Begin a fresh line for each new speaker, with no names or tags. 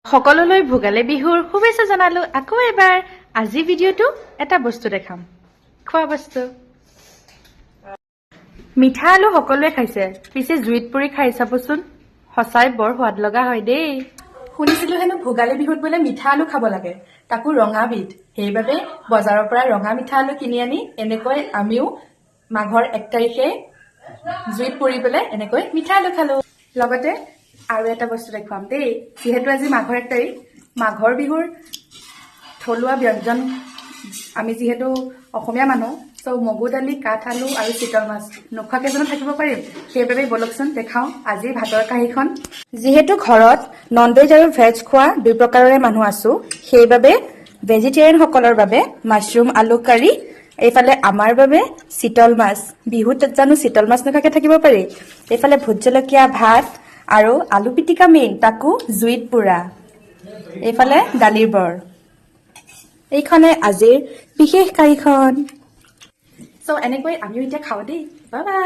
সকলোলৈ ভোগালী বিহুৰ শুভেচ্ছা জনালো আকৌ এবাৰ আজি ভিডিঅ'টো এটা বস্তু দেখাম খোৱা বস্তু মিঠা আলু সকলোৱে খাইছে পিছে জুইত পুৰি খাই চাবচোন সঁচাই বৰ সোৱাদ লগা হয় দেই
শুনিছিলো হেনো ভোগালী বিহুত বোলে মিঠা আলু খাব লাগে তাকো ৰঙা বিধ সেইবাবে বজাৰৰ পৰা ৰঙা মিঠা আলু কিনি আনি এনেকৈ আমিও মাঘৰ 1 তাৰিখে জুইত পুৰি পেলাই এনেকৈ মিঠা আলু খালো লগতে আৰু এটা বস্তু দেখুৱাম দেই যিহেতু আজি মাঘৰ 1 তাৰিখ মাঘৰ বিহুৰ থলুৱা ব্যঞ্জন আমি যিহেতু অসমীয়া মানুহ সো মগু দালি কাঠ আলু আৰু চিতল মাছ নোখোৱাকে জানো থাকিব পাৰিম সেইবাবে বলকচোন দেখাও আজি ভাতৰ কাহিখন যিহেতু ঘৰত ননভেজ আৰু ভেজ খোৱা দুই প্ৰকাৰৰে মানুহ আছো সেইবাবে ভেজিটেৰিয়ান সকলৰ বাবে মাছৰুম আলু কাৰি এইফালে আমাৰ বাবে চিতল মাছ বিহুত জানো চিতল মাছ নোখোৱাকে থাকিব পাৰি এইফালে ভোট জলকীয়া ভাত আৰু আলু পিটিকা মেইন তাকো জুইত পুৰা এইফালে দালিৰ বৰ এইখনে আজিৰ বিশেষ কাৰিখন সো এনেকৈ আমিও এতিয়া খাওঁ দেই বাই বাই